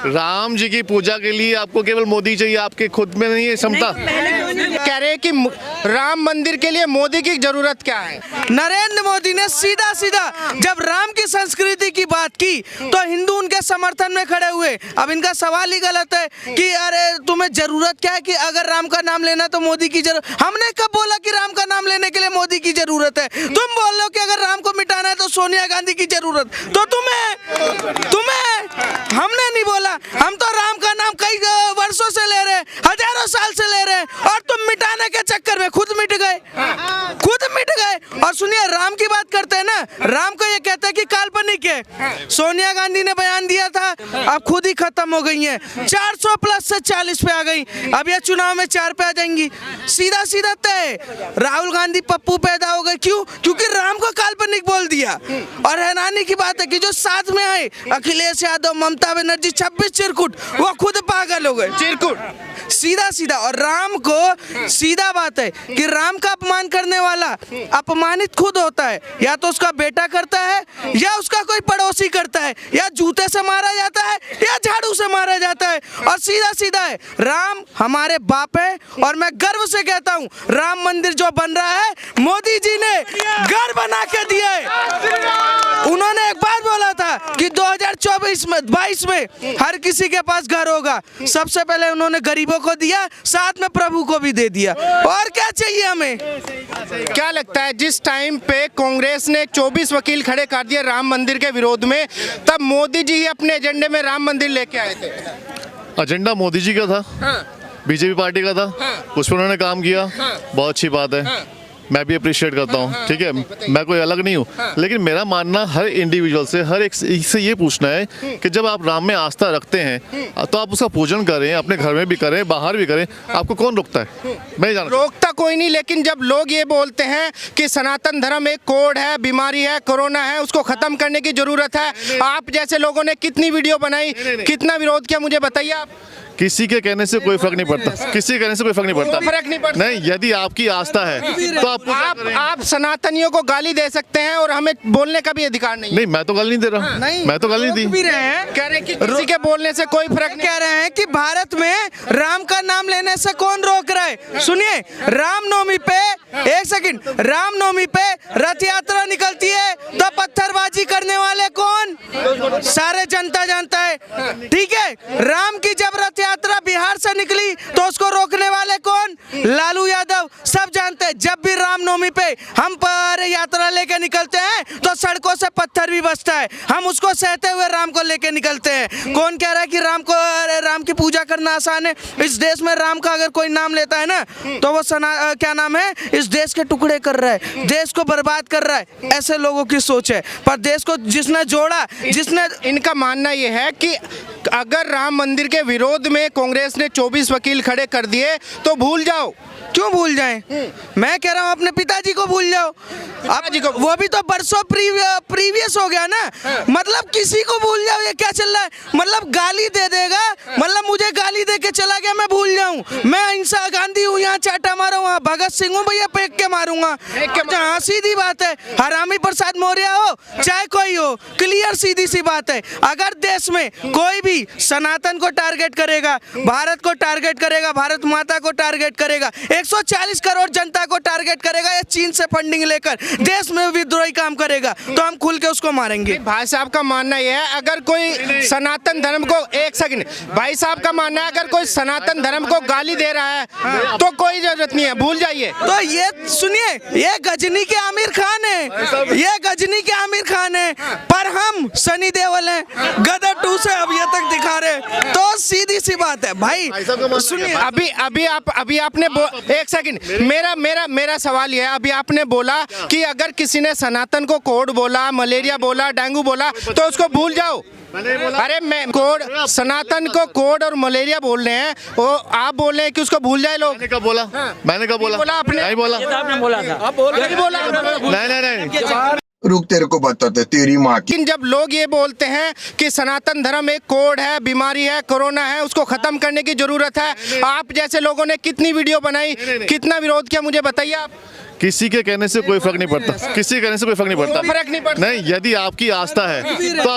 राम जी की पूजा के लिए आपको केवल मोदी चाहिए, आपके खुद में नहीं है क्षमता। कह रहे हैं कि राम मंदिर के लिए मोदी की जरूरत क्या है? नरेंद्र मोदी ने सीधा सीधा जब राम की संस्कृति की बात की तो हिंदू उनके समर्थन में खड़े हुए। अब इनका सवाल ही गलत है कि अरे तुम्हें जरूरत क्या है कि अगर राम का नाम लेना तो मोदी की जरूरत। हमने कब बोला कि राम का नाम लेने के लिए मोदी की जरूरत है? तुम बोल रहे हो कि अगर राम को मिटाना है तो सोनिया गांधी की जरूरत। तो तुम्हें हमने नहीं बोला। हम तो राम का नाम कई वर्षों से ले रहे हैं, हजारों साल से ले रहे हैं, और तुम मिटाने के चक्कर में खुद मिट गए। और सुनिए, राम की बात करते हैं ना, राम को ये कहते हैं कि काल्पनिक है। सोनिया गांधी ने बयान दिया था, अब खुद ही खत्म हो गई हैं। 400 प्लस से 40 पे आ गई, अब ये चुनाव में 4 पे आ जाएंगी। सीधा सीधा तय। राहुल गांधी पप्पू पैदा हो गए, क्यों? क्योंकि राम को काल्पनिक बोल दिया। और हैरानी की बात है कि जो साथ में आए अखिलेश यादव, ममता बनर्जी, 26 चिरकुट, वो खुद पागल हो गए। चिरकुट सीधा सीधा। और राम को सीधा बात है कि राम का अपमान करने वाला अपमानित खुद होता है, या तो उसका बेटा करता है, या उसका कोई पड़ोसी करता है, या जूते से मारा जाता है, या झाड़ू से मारा जाता है। और सीधा सीधा है, राम हमारे बाप है। और मैं गर्व से कहता हूँ, राम मंदिर जो बन रहा है, मोदी जी ने घर बना के दिया है। उन्होंने एक बात बोला था कि 2022 में हर किसी के पास घर होगा। सबसे पहले उन्होंने गरीबों को दिया, साथ में प्रभु को भी दे दिया। और क्या चाहिए हमें? क्या लगता है जिस टाइम पे कांग्रेस ने 24 वकील खड़े कर दिए राम मंदिर के विरोध में, तब मोदी जी ही अपने एजेंडे में राम मंदिर लेके आए थे? एजेंडा मोदी जी का था, बीजेपी पार्टी का था, उस पर उन्होंने काम किया, बहुत अच्छी बात है, मैं भी अप्रिशिएट करता हूँ। ठीक है, मैं कोई अलग नहीं हूँ, लेकिन मेरा मानना हर इंडिविजुअल से, हर एक से ये पूछना है कि जब आप राम में आस्था रखते हैं तो आप उसका पूजन करें, अपने घर में भी करें, बाहर भी करें, आपको कौन रोकता है? मैं जानता रोकता कोई नहीं, लेकिन जब लोग ये बोलते हैं कि सनातन धर्म एक कोड है, बीमारी है, कोरोना है, उसको खत्म करने की जरूरत है, आप जैसे लोगों ने कितनी वीडियो बनाई, कितना विरोध किया, मुझे बताइए आप। किसी के कहने से कोई फर्क नहीं पड़ता, किसी के कहने से कोई फर्क नहीं पड़ता। फर्क नहीं पड़ता। नहीं, यदि आपकी आस्था है तो आप सनातनियों को गाली दे सकते हैं और हमें बोलने का भी अधिकार नहीं। नहीं, मैं तो गाली नहीं दे रहा, मैं तो गाली नहीं दी। कह रहे हैं कि किसी के बोलने से कोई फर्क नहीं। कह रहे हैं कि भारत में राम का नाम लेने से कौन रोक रहा है? सुनिए, रामनवमी पे, एक सेकंड, रामनवमी पे रथ यात्रा निकलती है तो पत्थरबाजी करने वाले कौन? सारे जनता जानता है। ठीक है, राम की जब रथ यात्रा बिहार से निकली तो उसको रोकने वाले कौन? लालू यादव। सब जानते हैं, जब भी रामनवमी पे हम पर यात्रा लेके निकलते हैं तो सड़कों से पत्थर भी बसता है, हम उसको सहते हुए राम को लेके निकलते हैं। कौन कह रहा है कि राम की पूजा करना आसान है? इस देश में राम का अगर कोई नाम लेता है ना तो वो क्या नाम है, इस देश के टुकड़े कर रहा है, देश को बर्बाद कर रहा है। ऐसे लोगों की सोच है, पर देश को जिसने जोड़ा, जिसने, इनका मानना यह है कि अगर राम मंदिर के विरोध में कांग्रेस ने 24 वकील खड़े कर दिए तो भूल जाओ। क्यों भूल जाएं? मैं कह रहा हूं अपने पिताजी को भूल जाओ। पिताजी को, वो भी तो बरसों प्रीवियस हो गया ना। मतलब किसी को भूल जाओ, ये क्या चल रहा है? मतलब गाली दे देगा, मतलब मुझे गाली दे के चला गया, मैं भूल जाऊं? मैं अहिंसा गांधी हूं, यहाँ चाटा मारो, वहाँ भगत सिंह हूं, भैया फेंक के मारूंगा। हाँ, सीधी बात है। हरामी प्रसाद मौर्य हो चाहे कोई हो, क्लियर सीधी सी बात है। अगर देश में कोई भी सनातन को टारगेट करेगा, भारत को टारगेट करेगा, भारत माता को टारगेट करेगा, 140 करोड़ जनता को टारगेट करेगा, या चीन से फंडिंग लेकर देश में विद्रोही काम करेगा, तो हम खुल के उसको मारेंगे। भाई साहब का मानना यह है, अगर कोई सनातन धर्म को, एक सेकंड, भाई साहब का मानना है अगर कोई सनातन धर्म को गाली दे रहा है तो कोई जरूरत नहीं है, भूल जाइए। तो ये सुनिए, ये गजनी के आमिर खान है, ये गजनी के आमिर खान है, पर हम सनी देओल हैं, गदर 2 से अभी तक दिखा रहे। तो सीधी सी बात है भाई, सुनिए, अभी आपने एक सेकंड, मेरा सवाल यह है, अभी आपने बोला कि अगर किसी ने सनातन को कोड बोला, मलेरिया बोला, डेंगू बोला तो उसको भूल जाओ। अरे मैं कोड, सनातन को कोड और मलेरिया बोल रहे हैं, वो आप बोल रहे हैं कि उसको भूल जाए लोग। मैंने कब बोला? मैंने कब बोला? आपने नहीं बोला, आपने बोला था। नहीं बोला। नहीं। रुक, तेरे को बताते तेरी माँ की। लेकिन जब लोग ये बोलते हैं कि सनातन धर्म एक कोड है, बीमारी है, कोरोना है, उसको खत्म करने की जरूरत है, आप जैसे लोगों ने कितनी वीडियो बनाई, कितना विरोध किया, मुझे बताइए आप। किसी के कहने से कोई फर्क नहीं पड़ता, किसी के कहने से कोई फर्क नहीं पड़ता। फर्क नहीं पड़ता। नहीं, यदि आपकी आस्था है तो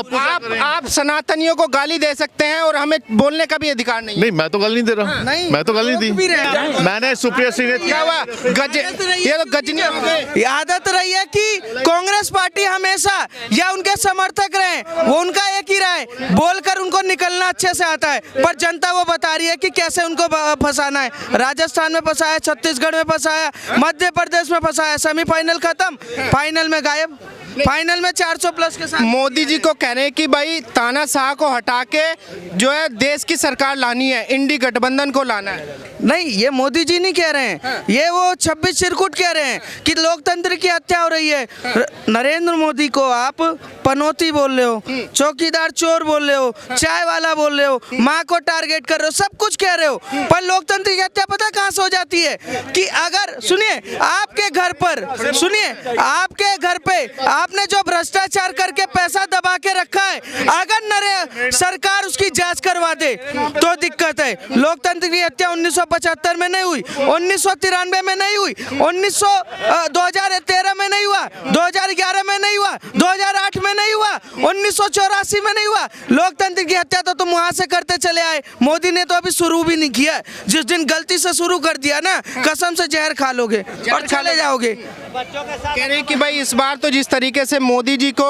आप सनातनियों को गाली दे सकते हैं और हमें बोलने का भी अधिकार नहीं है। नहीं, मैं तो गाली नहीं दे रहा, नहीं। मैं तो गाली नहीं भी रहे। दी। मैंने सुप्रिया सिंह ने क्या हुआ गज, ये तो गजनी हो गए। आदत रही है कि कांग्रेस पार्टी हमेशा या उनके समर्थक रहे, वो उनका एक ही राय बोलकर उनको निकलना अच्छे से आता है, पर जनता वो बता रही है कि कैसे उनको फंसाना है। राजस्थान में फंसाया, छत्तीसगढ़ में फंसाया, मध्य प्रदेश में फंसाया, सेमीफाइनल खत्म, फाइनल में गायब, फाइनल में 400 प्लस के साथ। मोदी जी को कह रहे हैं कि भाई तानाशाह को हटा के जो है देश की सरकार लानी है, इंडी गठबंधन को लाना है। नहीं, ये मोदी जी नहीं कह रहे हैं, ये वो 26 चिरकुट कह रहे हैं कि लोकतंत्र की हत्या हो रही है। नरेंद्र मोदी को आप पनौती बोल रहे हो, चौकीदार चोर बोल रहे हो, चाय वाला बोल रहे हो, माँ को टारगेट कर रहे हो, सब कुछ कह रहे हो, पर लोकतंत्र की हत्या पता कहाँ से हो जाती है कि अगर सुनिए आपके घर पर, सुनिए आपके घर पे आपने जो भ्रष्टाचार करके पैसा दबा के रखा है, अगर सरकार उसकी जांच करवा दे तो दिक्कत है। लोकतंत्र की हत्या 1975 में नहीं हुई, 1993 में नहीं हुई, 2013 में नहीं हुआ, 2011 में नहीं हुआ, 2008 में नहीं हुआ, 1984 में नहीं हुआ। लोकतंत्र की हत्या तो तुम वहां से करते चले आए, मोदी ने तो अभी शुरू भी नहीं किया। जिस दिन गलती से शुरू कर दिया ना, कसम से जहर खा लोगे और चले जाओगे। कह रहे हैं कि भाई इस बार तो जिस तरीके से मोदी जी को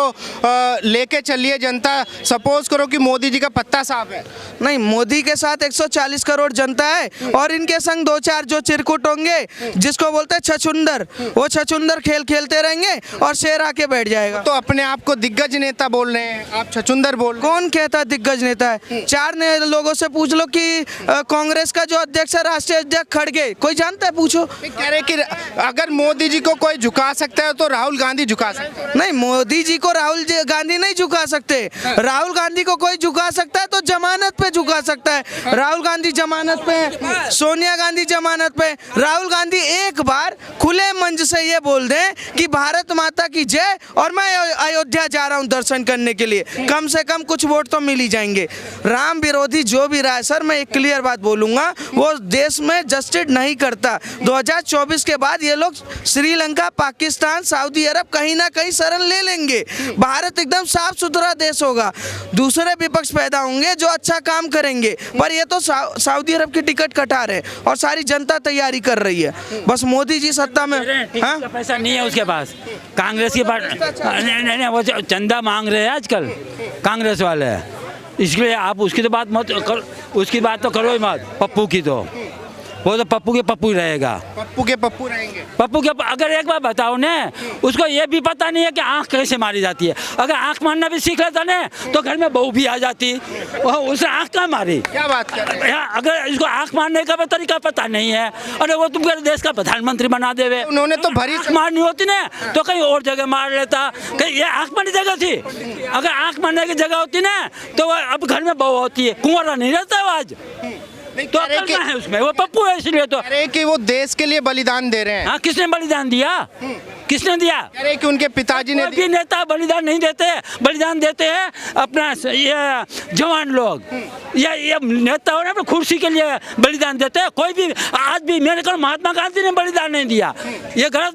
लेके चलिए जनता, सपोज करो कि मोदी जी का पत्ता साफ है। नहीं, मोदी के साथ 140 करोड़ जनता है और इनके संग 2-4 जो चिरकुट होंगे, जिसको बोलते हैं छछुंदर, वो छछुंदर खेल खेलते रहेंगे और शेर आके बैठ जाएगा। तो अपने आप को दिग्गज नेता बोल रहे हैं, आप छछुंदर बोल रहे हैं। कौन कहता दिग्गज नेता है? 4 लोगों से पूछ लो कि कांग्रेस का जो अध्यक्ष है, राष्ट्रीय अध्यक्ष खड़गे, कोई जानता है? पूछो। कह रहे कि अगर मोदी जी को कोई झुका सकता है तो राहुल गांधी झुका सकते हैं। नहीं, मोदी जी को राहुल गांधी नहीं झुका सकते। राहुल गांधी को कोई झुका सकता है तो जमानत पे झुका सकता है। राहुल गांधी जमानत पे, सोनिया गांधी जमानत पे। राहुल गांधी एक बार खुले मंच से ये बोल दें कि भारत माता की जय और मैं अयोध्या जा रहा हूं दर्शन करने के लिए, कम से कम कुछ वोट तो मिल ही जाएंगे। राम विरोधी जो भी रहा है सर, मैं एक क्लियर बात बोलूंगा, वो देश में जस्टिस नहीं करता। 2024 के बाद ये लोग श्रीलंका, पाकिस्तान, सऊदी अरब कहीं ना कहीं शरण ले लेंगे। भारत एकदम साफ सुथरा देश होगा, दूसरे विपक्ष पैदा होंगे जो अच्छा काम करेंगे, पर ये तो सऊदी अरब की टिकट कटा रहे और सारी जनता तैयारी कर रही है। बस मोदी जी सत्ता में, हाँ? पैसा नहीं है उसके पास, कांग्रेस की पार्टी नहीं, वो चंदा मांग रहे हैं आजकल कांग्रेस वाले, इसलिए आप उसकी तो बात मत करो, उसकी बात तो करो ही मत। पप्पू की तो वो तो पप्पू के पप्पू ही रहेगा, पप्पू के पप्पू रहेंगे। पप्पू के अगर एक बार बताओ ने, उसको ये भी पता नहीं है कि आँख कैसे मारी जाती है। अगर आँख मारना भी सीख लेता ने तो घर में बहू भी आ जाती, उसे आँख कहाँ मारी? क्या बात कर रहे हैं? अगर इसको आँख मारने का तरीका पता नहीं है, अरे वो तुम देश का प्रधानमंत्री बना देवे। उन्होंने तो भरी आँख मारनी होती ना तो कहीं और जगह मार लेता, कहीं ये आँख मारने जगह थी। अगर आँख मारने की जगह होती ना तो अब घर में बहू होती है, कुंवारा नहीं रहता वो आज। तो अकल कहाँ है उसमें? वो पप्पू है इसलिए तो। अरे कि वो देश के लिए बलिदान दे रहे हैं। हाँ, किसने बलिदान दिया? किसने दिया? अरे कि उनके पिताजी ने कोई भी नेता बलिदान नहीं देते, बलिदान देते हैं अपना ये जवान लोग, ये नेता हो ना अपने कुर्सी के लिए बलिदान देते हैं। कोई भी आज भी मेरे को महात्मा गांधी ने बलिदान नहीं दिया, ये गलत